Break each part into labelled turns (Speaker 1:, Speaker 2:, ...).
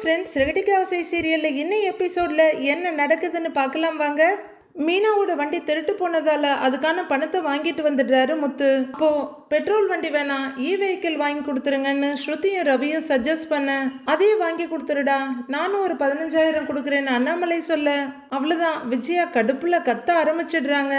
Speaker 1: Friends, ரெகடிகா ஆசை சீரியலில் இன்னும் எபிசோடில் என்ன நடக்குதுன்னு பார்க்கலாம் வாங்க. மீனாவோட வண்டி திருட்டு போனதால அதுக்கான பணத்தை வாங்கிட்டு வந்துடுறாரு முத்து. அப்போ பெட்ரோல் வண்டி வேணாம், வெஹிக்கிள் வாங்கி கொடுத்துருங்கன்னு ஸ்ருதியும் ரவியும் சஜஸ்ட் பண்ண, அதையே வாங்கி கொடுத்துருடா, நானும் ஒரு 15,000 கொடுக்குறேன்னு அண்ணாமலை சொல்ல, அவ்வளோதான் விஜயா கடுப்புல கத்த ஆரம்பிச்சிடுறாங்க.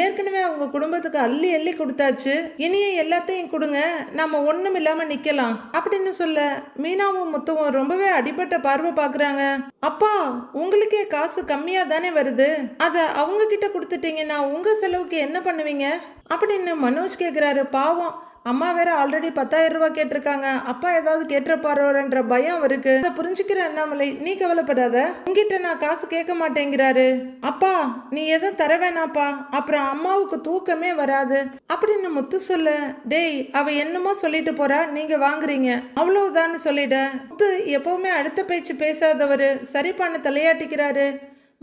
Speaker 1: ஏற்கனவே அவங்க குடும்பத்துக்கு அள்ளி அள்ளி கொடுத்தாச்சு, இனியும் எல்லாத்தையும் கொடுங்க, நம்ம ஒன்றும் இல்லாமல் நிற்கலாம் அப்படின்னு சொல்ல, மீனாவும் முத்துவும் ரொம்பவே அடிபட்ட பார்வை பார்க்குறாங்க. அப்பா, உங்களுக்கே காசு கம்மியாக தானே வருது, அதை அவங்க கிட்ட கொடுத்துட்டீங்கன்னா உங்கள் செலவுக்கு என்ன பண்ணுவீங்க அப்படின்னு மனோஜ் கேட்குறாரு. பாவம், அம்மா வேற ஆல்ரெடி 10,000 ரூபாய் கேட்டிருக்காங்க, அப்பா ஏதாவது கேட்டுறப்பாரோன்ற பயம் அவருக்கு. அதை புரிஞ்சுக்கிற அண்ணாமலை, நீ கவலைப்படாத, உங்ககிட்ட நான் காசு கேட்க மாட்டேங்கிறாரு. அப்பா, நீ எதுவும் தர வேணாப்பா, அப்புறம் அம்மாவுக்கு தூக்கமே வராது அப்படின்னு முத்து சொல்ல, டேய் அவ என்னமோ சொல்லிட்டு போறா, நீங்க வாங்குறீங்க அவ்வளவுதான்னு சொல்லிட. முத்து எப்பவுமே அடுத்த பேச்சு பேசாதவரு சரிப்பான்னு தலையாட்டிக்கிறாரு.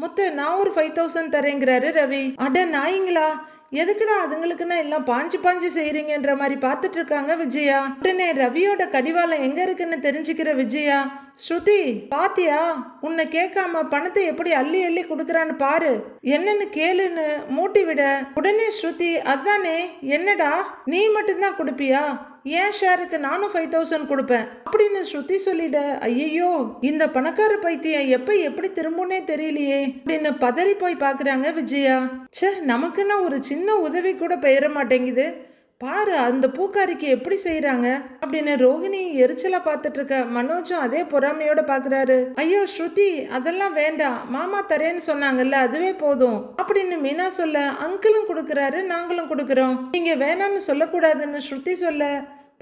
Speaker 1: முத்து, நான் ஒரு 5,000 தரேங்கிறாரு ரவி. அட நாய்ங்களா, எதுக்குடா அதுங்களுக்குன்னா எல்லாம் பாஞ்சு பாஞ்சு செய்யறீங்கன்ற மாதிரி பார்த்துட்டு இருக்காங்க விஜயா. உடனே ரவியோட கடிவாளம் எங்க இருக்குன்னு தெரிஞ்சுக்கிற விஜயா, ஸ்ருதி பாத்தியா, உன்னை கேட்காம பணத்தை எப்படி அள்ளி அள்ளி கொடுக்குறான்னு பாரு, என்னன்னு கேளுன்னு மூட்டி விட. உடனே ஸ்ருதி, அதானே, என்னடா நீ மட்டும்தான் கொடுப்பியா, ஏன் ஷேருக்கு நானும் 5,000 கொடுப்பேன் அப்படின்னு ஸ்ருதி சொல்லிட. ஐயோ, இந்த பணக்கார பைத்தியம் எப்ப எப்படி திரும்புனே தெரியலையே அப்படின்னு பதறி போய் பாக்குறாங்க விஜயா. ச்சே, நமக்குன்னா ஒரு சின்ன உதவி கூட பெயர மாட்டேங்குது, பாரு அந்த பூக்காரிக்கு எப்படி செய்யறாங்க அப்படின்னு ரோகிணி எரிச்சலா பார்த்துட்டு இருக்க. மனோஜும் அதே பொறாமையோட பாக்குறாரு. ஐயோ ஸ்ருதி, அதெல்லாம் வேண்டாம், மாமா தரேன்னு சொன்னாங்கல்ல, அதுவே போதும் அப்படின்னு மீனா சொல்ல, அங்கிளும் கொடுக்கறாரு, நாங்களும் கொடுக்கறோம், நீங்க வேணான்னு சொல்லக்கூடாதுன்னு ஸ்ருதி சொல்ல,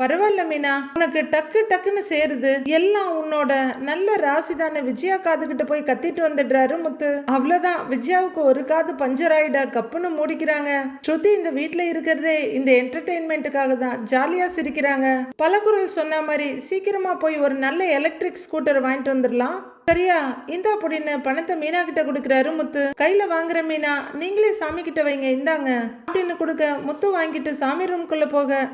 Speaker 1: பரவாயில்ல மீனா, உனக்கு டக்கு டக்குன்னு சேருது, எல்லாம் உன்னோட நல்ல ராசிதான விஜயா காதுகிட்ட போய் கத்திட்டு வந்துடுறாரு முத்து. அவ்வளவுதான், விஜயாவுக்கு ஒரு காது பஞ்சர் ஆயிட கப்புன்னு மூடிக்கிறாங்க. ஸ்ருதி இந்த வீட்டுல இருக்கிறதே இந்த என்டர்டெயின்மெண்ட்டுக்காக தான், ஜாலியா சிரிக்கிறாங்க. பலகுரல் சொன்ன மாதிரி சீக்கிரமா போய் ஒரு நல்ல எலக்ட்ரிக் ஸ்கூட்டர் வாங்கிட்டு வந்துடலாம், சரியா, இந்த அப்படின்னு பணத்தை மீனா கிட்ட கொடுக்கறாரு முத்து. கையில வாங்குற மீனா, நீங்களே சாமி கிட்ட வைங்க, இந்தாங்க அப்படின்னு கொடுக்க, முத்து வாங்கிட்டு சாமி ரூம்குள்ள போக,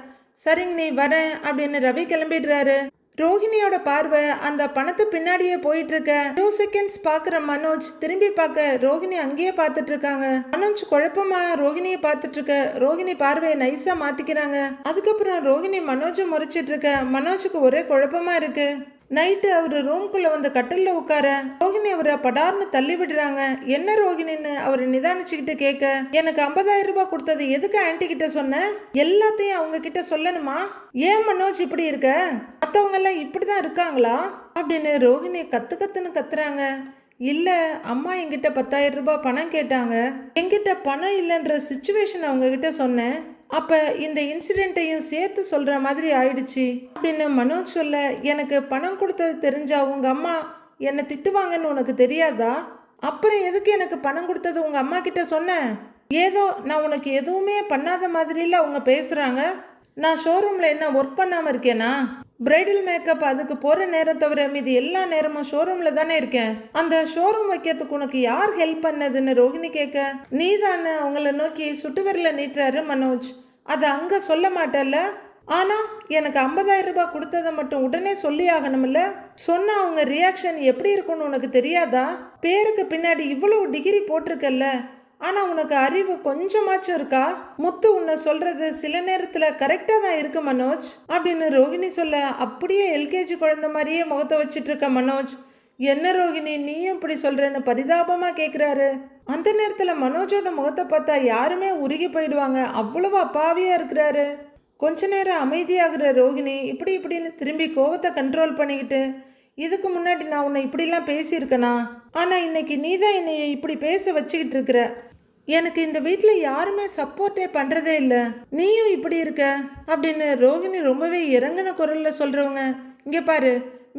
Speaker 1: சரிங்க நீ வரேன் அப்படின்னு ரவி கிளம்பிடுறாரு. ரோஹிணியோட பார்வை அந்த பணத்தை பின்னாடியே போயிட்டு இருக்க. 2 செகண்ட்ஸ் பாக்குற மனோஜ் திரும்பி பார்க்க ரோஹிணி அங்கேயே பார்த்துட்டு இருக்காங்க. மனோஜ் குழப்பமா ரோஹிணியை பார்த்துட்டு இருக்க. ரோஹிணி பார்வையை நைஸா மாத்திக்கிறாங்க. அதுக்கப்புறம் ரோஹிணி மனோஜை முறைச்சிட்டு இருக்க. மனோஜுக்கு ஒரே குழப்பமா இருக்கு. நைட்டு அவரு ரூம்குள்ள வந்து கட்டில்ல உட்கார ரோஹிணி அவரை படார்னு தள்ளி விடுறாங்க. என்ன ரோஹிணின்னு அவர் நிதானிச்சுக்கிட்டு கேட்க, எனக்கு 50,000 ரூபாய் கொடுத்தது எதுக்கு ஆன்டி கிட்ட சொன்ன, எல்லாத்தையும் அவங்க கிட்ட சொல்லணுமா, ஏன் மனோஜ் இப்படி இருக்க, மற்றவங்க எல்லாம் இப்படிதான் இருக்காங்களா அப்படின்னு ரோஹிணி கத்துன்னு கத்துறாங்க. இல்ல, அம்மா என்கிட்ட 10,000 ரூபாய் பணம் கேட்டாங்க, என்கிட்ட பணம் இல்லைன்ற சிச்சுவேஷன் அவங்க கிட்ட சொன்னேன், அப்ப இந்த இன்சிடென்ட்டையும் சேர்த்து சொல்ற மாதிரி ஆயிடுச்சு அப்படின்னு மனோஜ் சொல்ல, எனக்கு பணம் கொடுத்தது தெரிஞ்சா உங்க அம்மா என்னை திட்டுவாங்கன்னு உனக்கு தெரியாதா, அப்புறம் எதுக்கு எனக்கு பணம் கொடுத்தது உங்க அம்மா கிட்ட சொன்ன, ஏதோ நான் உனக்கு எதுவுமே பண்ணாத மாதிரில அவங்க பேசுறாங்க, நான் ஷோரூம்ல என்ன ஒர்க் பண்ணாம இருக்கேனா, பிரைடல் மேக்கப் அதுக்கு போற நேரம் தவிர மீது எல்லா நேரமும் ஷோரூம்ல தானே இருக்கேன், அந்த ஷோரூம் வைக்கிறதுக்கு உனக்கு யார் ஹெல்ப் பண்ணதுன்னு ரோஹிணி கேட்க, நீ தானே அவங்கள நோக்கி சுட்டுவிரல நீட்டுறாரு மனோஜ், அதை அங்க சொல்ல மாட்டல்ல, ஆனா எனக்கு 50,000 ரூபாய் கொடுத்ததை மட்டும் உடனே சொல்லி ஆகணும்ல, சொன்னா அவங்க ரியாக்ஷன் எப்படி இருக்கும்னு உனக்கு தெரியாதா, பேருக்கு பின்னாடி இவ்வளவு டிகிரி போட்டிருக்கல்ல, ஆனா உனக்கு அறிவு கொஞ்சமாச்சும் இருக்கா, முத்து உன்னை சொல்றது சில நேரத்துல கரெக்டா தான் இருக்கு மனோஜ் அப்படின்னு ரோஹிணி சொல்ல, அப்படியே எல்கேஜி குழந்தை மாதிரியே முகத்தை வச்சிட்டு இருக்க மனோஜ், என்ன ரோஹிணி நீயும் இப்படி சொல்றேன்னு பரிதாபமா கேக்குறாரு. அந்த நேரத்துல மனோஜோட முகத்தை பார்த்தா யாருமே உருகி போயிடுவாங்க, அவ்வளவு அப்பாவியா இருக்கிறாரு. கொஞ்ச நேரம் அமைதியாகிற ரோஹிணி இப்படின்னு திரும்பி கோவத்தை கண்ட்ரோல் பண்ணிக்கிட்டு, இதுக்கு முன்னாடி நான் உன்னை இப்படிலாம் பேசியிருக்கனா, ஆனா இன்னைக்கு நீ தான் என்னை இப்படி பேச வச்சுக்கிட்டு இருக்கிற, எனக்கு இந்த வீட்டில் யாருமே சப்போர்ட்டே பண்ணுறதே இல்லை, நீயும் இப்படி இருக்க அப்படின்னு ரோஹிணி ரொம்பவே இறங்கின குரலில் சொல்கிறவங்க, இங்கே பாரு,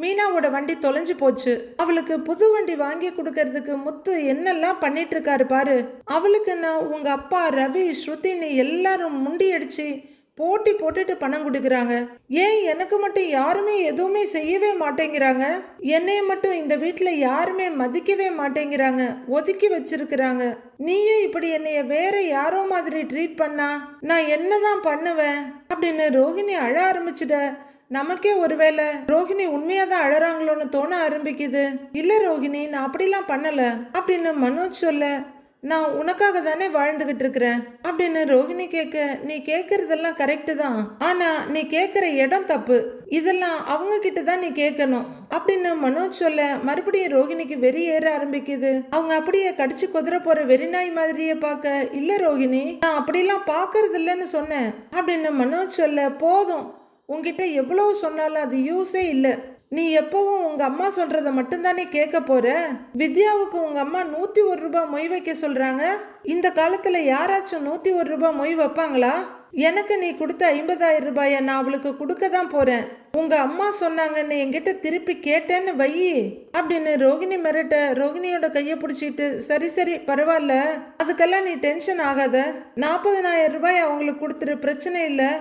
Speaker 1: மீனாவோட வண்டி தொலைஞ்சு போச்சு, அவளுக்கு புது வண்டி வாங்கி கொடுக்கறதுக்கு முத்து என்னெல்லாம் பண்ணிட்டு இருக்காரு பாரு, அவளுக்கு நான் உங்க அப்பா ரவி ஸ்ருதின்னு எல்லாரும் முண்டி அடிச்சு போட்டி போட்டுட்டு பணம் கொடுக்குறாங்க, ஏன் எனக்கு மட்டும் யாருமே எதுவுமே செய்யவே மாட்டேங்கிறாங்க, என்னைய மட்டும் இந்த வீட்டில் யாருமே மதிக்கவே மாட்டேங்கிறாங்க, ஒதுக்கி வச்சிருக்கிறாங்க, நீயும் இப்படி என்னைய வேற யாரோ மாதிரி ட்ரீட் பண்ணா நான் என்னதான் பண்ணுவேன் அப்படின்னு ரோஹிணி அழ ஆரம்பிச்சிட. நமக்கே ஒருவேளை ரோஹிணி உண்மையாதான் அழறாங்களோன்னு தோண ஆரம்பிக்குது. இல்ல ரோஹிணி, நான் அப்படிலாம் பண்ணல அப்படின்னு மனோஜ் சொல்ல, நான் உனக்காக தானே வாழ்ந்துகிட்டு இருக்கிறேன் அப்படின்னு ரோஹிணி கேட்க, நீ கேட்கறதெல்லாம் கரெக்டு தான், ஆனா நீ கேட்கிற இடம் தப்பு, இதெல்லாம் அவங்க கிட்ட தான் நீ கேட்கணும் அப்படின்னு மனோஜ் சொல்ல, மறுபடியும் ரோஹிணிக்கு வெறி ஏற ஆரம்பிக்குது. அவங்க அப்படியே கடிச்சு குதிர போற வெறிநாய் மாதிரியே பார்க்க, இல்ல ரோஹிணி, நான் அப்படிலாம் பாக்குறது இல்லைன்னு சொன்னேன் அப்படின்னு மனோஜ் சொல்ல, போதும், உங்ககிட்ட எவ்வளவு சொன்னாலும் அது யூஸே இல்லை. நீ எப்பவும் உங்க அம்மா சொல்றத மட்டும்தானே கேட்க போற. வித்யாவுக்கு உங்க அம்மா 101 ரூபாய் மொய் வைக்க சொல்றாங்க. இந்த காலத்துல யாராச்சும் 101 ரூபாய் மொய் வைப்பாங்களா? எனக்கு நீ கொடுத்த 50,000 ரூபாய நான் அவளுக்கு கொடுக்க தான் போறேன். உங்க அம்மா சொன்னாங்கன்னு என்கிட்ட திருப்பி கேட்டேன்னு வையி அப்படின்னு ரோஹிணி மிரட்ட, ரோஹிணியோட கையை பிடிச்சிட்டு, சரி சரி பரவாயில்ல, அதுக்கெல்லாம் நீ டென்ஷன் ஆகாத, 40,000 ரூபாய் அவங்களுக்கு கொடுத்துரு, பிரச்சனை இல்லை,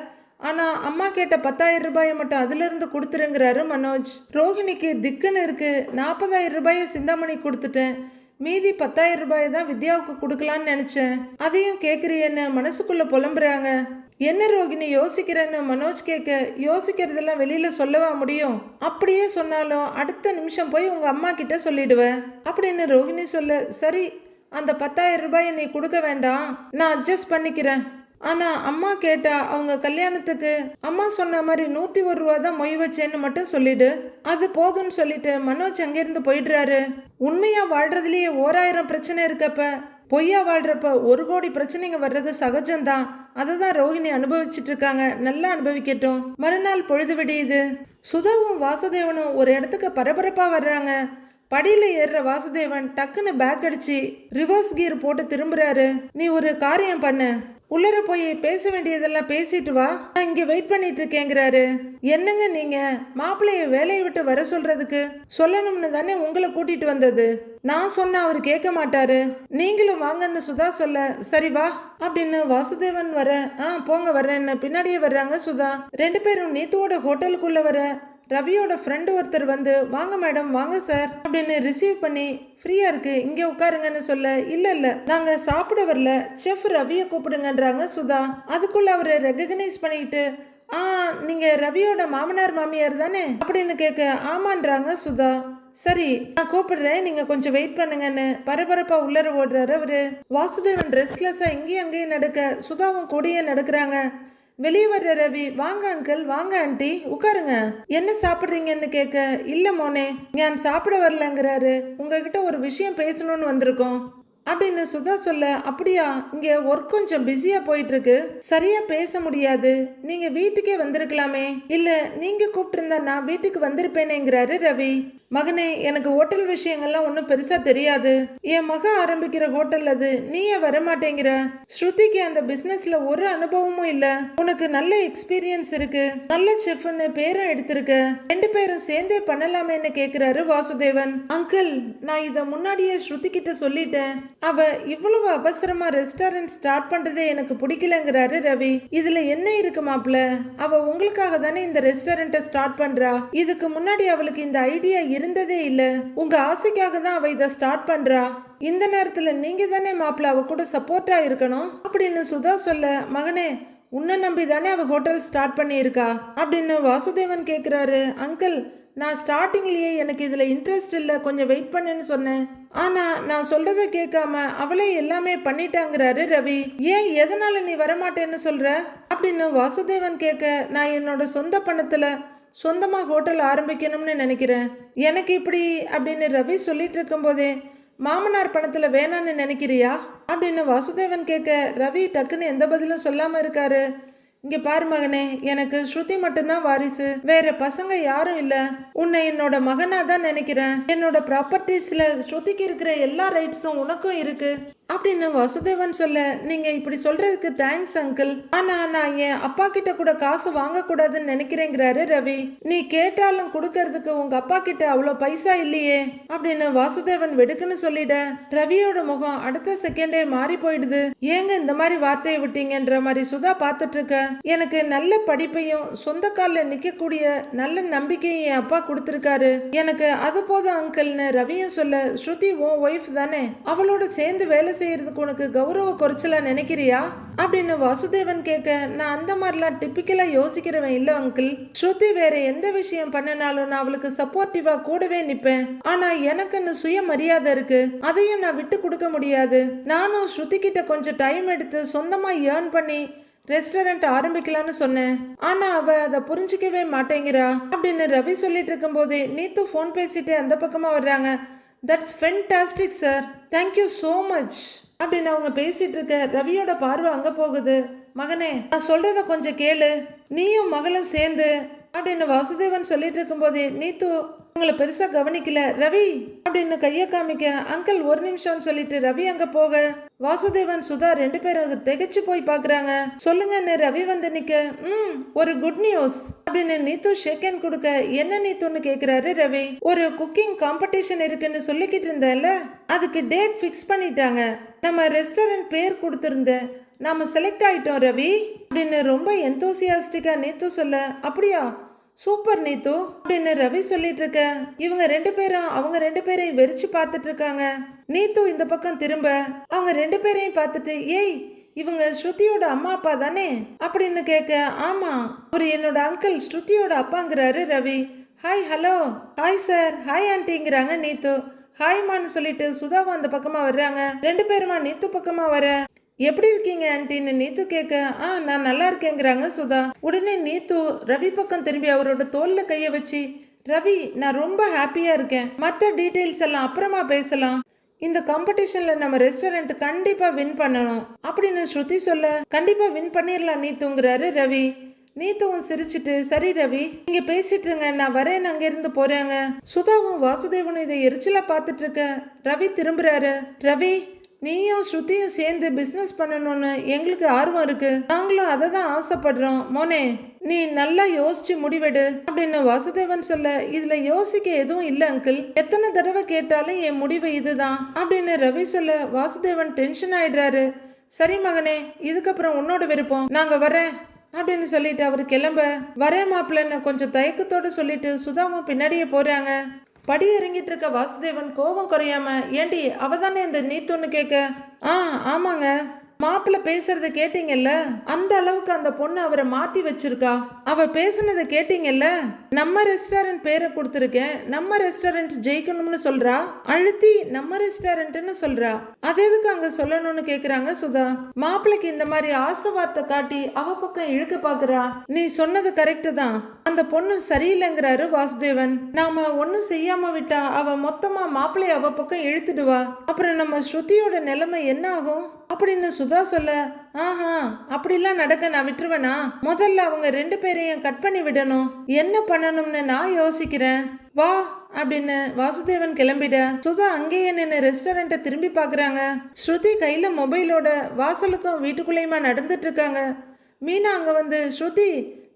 Speaker 1: ஆனா அம்மா கேட்ட 10,000 ரூபாயை மட்டும் அதுல இருந்து கொடுத்துருங்கிறாரு மனோஜ். ரோஹிணிக்கு திக்குன்னு இருக்கு. 40,000 ரூபாயை சிந்தாமணி கொடுத்துட்டேன், மீதி 10,000 ரூபாயை தான் வித்யாவுக்கு கொடுக்கலான்னு நினைச்சேன், அதையும் கேட்குறியன்னு மனசுக்குள்ள புலம்புறாங்க. என்ன ரோஹிணி யோசிக்கிறேன்னு மனோஜ் கேட்க, யோசிக்கிறதெல்லாம் வெளியில சொல்லவா முடியும்? அப்படியே சொன்னாலும் அடுத்த நிமிஷம் போய் உங்க அம்மா கிட்ட சொல்லிடுவேன் அப்படின்னு ரோஹிணி சொல்ல, சரி அந்த 10,000 ரூபாயை நீ கொடுக்க வேண்டாம், நான் அட்ஜஸ்ட் பண்ணிக்கிறேன், ஆனா அம்மா கேட்டா அவங்க கல்யாணத்துக்கு அம்மா சொன்ன மாதிரி 101 ரூபா தான் மொய் வச்சேன்னு மட்டும் சொல்லிடு, அது போதும்னு சொல்லிட்டு மனோஜ் அங்கிருந்து போயிடுறாரு. உண்மையா வாழ்றதுலயே 1000 பிரச்சனை இருக்கப்ப பொய்யா வாழ்றப்ப 1 கோடி பிரச்சனைங்க வர்றது சகஜம்தான். அதை தான் ரோஹிணி அனுபவிச்சுட்டு இருக்காங்க, நல்லா அனுபவிக்கட்டும். மறுநாள் பொழுது விடியுது. சுதாவும் வாசுதேவனும் ஒரு இடத்துக்கு பரபரப்பா வர்றாங்க. படியில ஏறுற வாசுதேவன் டக்குன்னு பேக் அடிச்சு ரிவர்ஸ் கியர் போட்டு திரும்புறாரு. நீ ஒரு காரியம் பண்ணு, உள்ளர போய் பேச வேண்டியதெல்லாம் பேசிட்டு வா, நான் இங்க வெயிட் பண்ணிட்டு இருக்கேங்கிறாரு. என்னங்க நீங்க, மாப்பிள்ளைய வேலையை விட்டு வர சொல்றதுக்கு சொல்லணும்னு தானே உங்களை கூட்டிட்டு வந்தது, நான் சொன்ன அவர் கேட்க மாட்டாரு, நீங்களும் வாங்கன்னு சுதா சொல்ல, சரி வா அப்படின்னு வாசுதேவன் வர, போங்க வர்றேன்னு பின்னாடியே வர்றாங்க சுதா. 2 பேரும் நீத்துவோட ஹோட்டலுக்குள்ள வர, ரவியோட ஃப்ரெண்டு ஒருத்தர் வந்து, வாங்க மேடம் வாங்க சார் அப்படின்னு ரிசீவ் பண்ணி, ஃப்ரீயா இருக்கு இங்கே உட்காருங்கன்னு சொல்ல, இல்ல நாங்க சாப்பிட வரல, செஃப் ரவியை கூப்பிடுங்கன்றாங்க சுதா. அதுக்குள்ள அவரை ரெகக்னைஸ் பண்ணிக்கிட்டு, நீங்க ரவியோட மாமனார் மாமியார் தானே அப்படின்னு கேட்க, ஆமான்றாங்க சுதா. சரி நான் கூப்பிடுறேன், நீங்க கொஞ்சம் வெயிட் பண்ணுங்கன்னு பரபரப்பா உள்ளர ஓடுறாரு அவரு. வாசுதேவன் ரெஸ்ட்லெஸ்ஸா இங்கேயும் அங்கேயும் நடக்க, சுதாவும் கூடயே நடக்கிறாங்க. வெளியே வர்ற ரவி, வாங்க அங்கிள் வாங்க ஆண்டி உட்காருங்க, என்ன சாப்பிட்றீங்கன்னு கேட்க, இல்ல மோனே நான் சாப்பிட வரலங்கிறாரு, உங்ககிட்ட ஒரு விஷயம் பேசணும்னு வந்திருக்கோம் அப்படின்னு சுதா சொல்ல, அப்படியா, இங்க ஒர்க் கொஞ்சம் பிஸியா போயிட்டு இருக்கு, சரியா பேச முடியாது, நீங்க வீட்டுக்கே வந்திருக்கலாமே, இல்ல நீங்க கூப்பிட்டு இருந்தா நான் வீட்டுக்கு வந்திருப்பேனேங்கிறாரு ரவி. மகனே, எனக்கு ஹோட்டல் விஷயங்கள்லாம் ஒன்றும் பெருசா தெரியாது, என் மக ஆரம்பிக்கிற ஹோட்டல் அது, நீயே வரமாட்டேங்கிற, ஸ்ருதிக்கு அந்த பிசினஸ்ல ஒரு அனுபவமும் இல்ல, உனக்கு நல்ல எக்ஸ்பீரியன்ஸ் இருக்கு, நல்ல செஃப்னு பேரும் எடுத்திருக்க, 2 பேரும் சேர்ந்தே பண்ணலாமேன்னு கேக்குறாரு வாசுதேவன். அங்கிள், நான் இத முன்னாடியே ஸ்ருதி கிட்ட சொல்லிட்டேன், அவ இவ்வளவு அவசரமா ரெஸ்டாரண்ட் ஸ்டார்ட் பண்றதே எனக்கு பிடிக்கலங்கிறாரு ரவி. இதுல என்ன இருக்கு மாப்ள, அவ உங்களுக்காக தானே இந்த ரெஸ்டாரண்ட்டை ஸ்டார்ட் பண்றா, இதுக்கு முன்னாடி அவளுக்கு இந்த ஐடியா இருந்ததே இல்ல, உங்க ஆசைக்காக தான் அவ இதை ஸ்டார்ட் பண்றா, இந்த நேரத்துல நீங்க தானே மாப்பிள்ள அவ கூட சப்போர்ட்டா இருக்கணும் அப்படின்னு சுதா சொல்ல, மகனே உன்னை நம்பி தானே அவ ஹோட்டல் ஸ்டார்ட் பண்ணியிருக்கா அப்படின்னு வாசுதேவன் கேட்குறாரு. அங்கிள், நான் ஸ்டார்டிங்லேயே எனக்கு இதில் இன்ட்ரெஸ்ட் இல்லை, கொஞ்சம் வெயிட் பண்ணுன்னு சொன்னேன், ஆனால் நான் சொல்கிறத கேட்காம அவளே எல்லாமே பண்ணிட்டாங்கிறாரு ரவி. ஏன், எதனால நீ வரமாட்டேன்னு சொல்கிற அப்படின்னு வாசுதேவன் கேட்க, நான் என்னோட சொந்த பணத்தில் சொந்தமாக ஹோட்டல் ஆரம்பிக்கணும்னு நினைக்கிறேன், எனக்கு இப்படி அப்படின்னு ரவி சொல்லிட்டு இருக்கும்போதே, மாமனார் பணத்தில் வேணான்னு நினைக்கிறியா அப்படின்னு வாசுதேவன் கேட்க, ரவி டக்குன்னு எந்த பதிலும் சொல்லாமல் இருக்காரு. இங்க பாரு மகனே, எனக்கு ஸ்ருதி மட்டும்தான் வாரிசு, வேற பசங்க யாரும் இல்ல, உன்னை என்னோட மகனா தான் நினைக்கிறேன், என்னோட ப்ராப்பர்ட்டிஸ்ல ஸ்ருதிக்கு இருக்கிற எல்லா ரைட்ஸும் உனக்கும் இருக்கு அப்படின்னு வாசுதேவன் சொல்ல, நீங்க இப்படி சொல்றதுக்கு தேங்க்ஸ் அங்கிள், ஆனா நான் என் அப்பா கிட்ட கூட காசு வாங்க கூடாதுன்னு நினைக்கிறேங்கிறாரு ரவி. நீ கேட்டாலும் கொடுக்கறதுக்கு உங்க அப்பா கிட்ட அவ்வளோ பைசா இல்லையே அப்படின்னு வாசுதேவன் வெடுக்குன்னு சொல்லிட, ரவியோட முகம் அடுத்த செகண்டே மாறி போயிடுது. ஏங்க இந்த மாதிரி வார்த்தையை விட்டீங்கன்ற மாதிரி சுதா பார்த்துட்டு இருக்க, எனக்கு நல்ல படிப்பையும் சொந்த காலில் நிற்கக்கூடிய நல்ல நம்பிக்கையும் என் அப்பா கொடுத்துருக்காரு, எனக்கு அது போதும் அங்கிள்னு ரவியும் சொல்ல, ஸ்ருதி உன் ஒய்ஃப் தானே, அவளோட சேர்ந்து வேலை செய்யறதுக்கு உனக்கு கௌரவ குறைச்சலா நினைக்கிறியா அப்படின்னு வாசுதேவன் கேட்க, நான் அந்த மாதிரிலாம் டிப்பிக்கலா யோசிக்கிறவன் இல்ல அங்கிள். ஸ்ருதி வேற எந்த விஷயம் பண்ணனாலும் நான் அவளுக்கு சப்போர்ட்டிவா கூடவே நிப்பேன். ஆனா எனக்குன்னு சுய மரியாதை இருக்கு, அதையும் நான் விட்டு கொடுக்க முடியாது. நானும் ஸ்ருதி கிட்ட கொஞ்சம் டைம் எடுத்து சொந்தமா ஏர்ன் பண்ணி ரெஸ்டாரண்ட் ஆரம்பிக்கலான்னு சொன்னேன். ஆனா அவ அதை புரிஞ்சிக்கவே மாட்டேங்கிறா அப்படின்னு ரவி சொல்லிட்டு இருக்கும் போதே நீத்து போன் பேசிட்டு அந்த பக்கமா வர்றாங்க. That's fantastic sir, thank you so much அப்படின்னு அவங்க பேசிட்டு இருக்க ரவியோட பார்வை அங்க போகுது. மகனே, நான் சொல்றத கொஞ்சம் கேளு, நீயும் மகளும் சேர்ந்து அப்படின்னு வாசுதேவன் சொல்லிட்டு இருக்கும் போதே நீத்து உங்களை பெருசா கவனிக்கல. ரவி அப்படின்னு கைய காமிக்க, அங்கிள் ஒரு நிமிஷம் சொல்லிட்டு ரவி அங்க போக வாசுதேவன் சுதா ரெண்டு பேரும் திகைச்சு போய் பாக்குறாங்க. சொல்லுங்கன்னு ரவி வந்து நிக்க, ஒரு குட் நியூஸ் அப்படின்னு நீத்து ஷேக் ஹேண்ட் கொடுக்க, என்ன நீத்துன்னு கேக்குறாரு ரவி. ஒரு குக்கிங் காம்படிஷன் இருக்குன்னு சொல்லிக்கிட்டு இருந்தேன்ல, அதுக்கு டேட் ஃபிக்ஸ் பண்ணிட்டாங்க. நம்ம ரெஸ்டாரண்ட் பேர் கொடுத்துருந்தேன், நாம செலக்ட் ஆயிட்டோம் ரவி அப்படின்னு ரொம்ப எந்தோசியாஸ்டிக்கா நீத்து சொல்ல, அப்படியா சூப்பர் நீத்து அப்படின்னு ரவி சொல்லிட்டு இருக்க, இவங்க ரெண்டு பேரும் அவங்க ரெண்டு பேரையும் வெறிச்சு பார்த்துட்டு இருக்காங்க. நீத்து இந்த பக்கம் திரும்ப அவங்க ரெண்டு பேரையும் பார்த்துட்டு, ஏய் இவங்க ஸ்ருதியோட அம்மா அப்பா தானே அப்படின்னு கேட்க, ஆமா அவர் என்னோட அங்கிள் ஸ்ருதியோட அப்பாங்கிறாரு Ravi. Hi hello, hi sir, hi ஆண்டிங்கிறாங்க நீத்து. ஹாய்மான்னு சொல்லிட்டு சுதாவும் அந்த பக்கமா வர்றாங்க. ரெண்டு பேருமா நீத்து பக்கமா வர, எப்படி இருக்கீங்க ஆண்டின்னு நீத்து கேட்க, நான் நல்லா இருக்கேங்கிறாங்க சுதா. உடனே நீத்து ரவி பக்கம் திரும்பி அவரோட தோல்ல கைய வச்சு, ரவி நான் ரொம்ப ஹாப்பியா இருக்கேன், மற்ற டீட்டெயில்ஸ் எல்லாம் அப்புறமா பேசலாம். இந்த காம்படிஷன்ல நம்ம ரெஸ்டாரண்ட் கண்டிப்பா வின் பண்ணணும் அப்படின்னு ஸ்ருதி சொல்ல, கண்டிப்பா வின் பண்ணிடலாம் நீத்துங்கிறாரு ரவி. நீத்துவும் சிரிச்சிட்டு, சரி ரவி நீங்க பேசிட்டு இருங்க, நான் வரேன், அங்க இருந்து போறேங்க. சுதாவும் வாசுதேவனும் இதை எரிச்சலா பார்த்துட்டு இருக்க ரவி திரும்புறாரு. ரவி நீயும் ஸ்ருதியும் சேர்ந்து பிசினஸ் பண்ணணும்னு எங்களுக்கு ஆர்வம் இருக்கு, நாங்களும் அதை தான் ஆசைப்படுறோம். மோனே நீ நல்லா யோசிச்சு முடிவெடு அப்படின்னு வாசுதேவன் சொல்ல, இதுல யோசிக்க எதுவும் இல்லை அங்கிள், எத்தனை தடவை கேட்டாலும் என் முடிவு இதுதான் அப்படின்னு ரவி சொல்ல வாசுதேவன் டென்ஷன் ஆயிடுறாரு. சரி மகனே, இதுக்கப்புறம் உன்னோட விருப்பம், நாங்க வரேன் அப்படின்னு சொல்லிட்டு அவர் கிளம்ப, வரேன் மாப்பிள்ளன்னு கொஞ்சம் தயக்கத்தோடு சொல்லிட்டு சுதாவும் பின்னாடியே போறாங்க. படி இறங்கிட்டு இருக்க வாசுதேவன் கோபம் குறையாம, ஏண்டி அவதானே இந்த நீத்துன்னு கேட்க, ஆமாங்க மாப்பிள்ள பேசுறத கேட்டீங்கல்ல, அந்த அளவுக்கு அந்த பொண்ணு அவரை மாத்தி வச்சிருக்கா. அவ பேசுனதை கேட்டீங்கல்ல, நம்ம ரெஸ்டாரண்ட் பேரை கொடுத்துருக்கேன், நம்ம ரெஸ்டாரண்ட் ஜெயிக்கணும்னு சொல்றா, அழுத்தி நம்ம ரெஸ்டாரண்ட்னு சொல்றா. அது எதுக்கு அங்க சொல்லணும்னு கேக்குறாங்க சுதா. மாப்பிள்ளைக்கு இந்த மாதிரி ஆசை வார்த்தை காட்டி அவ பக்கம் இழுக்க பாக்குறா. நீ சொன்னது கரெக்ட் தான், அந்த பொண்ணு சரியில்லைங்கிறாரு வாசுதேவன். நாம ஒன்னும் செய்யாம விட்டா அவ மொத்தமா மாப்பிள்ளைய அவ பக்கம் இழுத்துடுவா, அப்புறம் நம்ம ஸ்ருதியோட நிலைமை என்ன ஆகும் அப்படின்னு சுதா சொல்ல, அப்படிலாம் நடக்க நான் விட்டுருவேனா, முதல்ல அவங்க ரெண்டு பேரையும் கட் பண்ணி விடணும், என்ன பண்ணணும்னு நான் யோசிக்கிறேன், வா அப்படின்னு வாசுதேவன் கிளம்பிட சுதா அங்கேயே நின்று ரெஸ்டாரண்ட்டை திரும்பி பாக்குறாங்க. ஸ்ருதி கையில மொபைலோட வாசலுக்கும் வீட்டுக்குள்ளேயுமா நடந்துட்டு இருக்காங்க. மீனா அங்க வந்து, ஸ்ருதி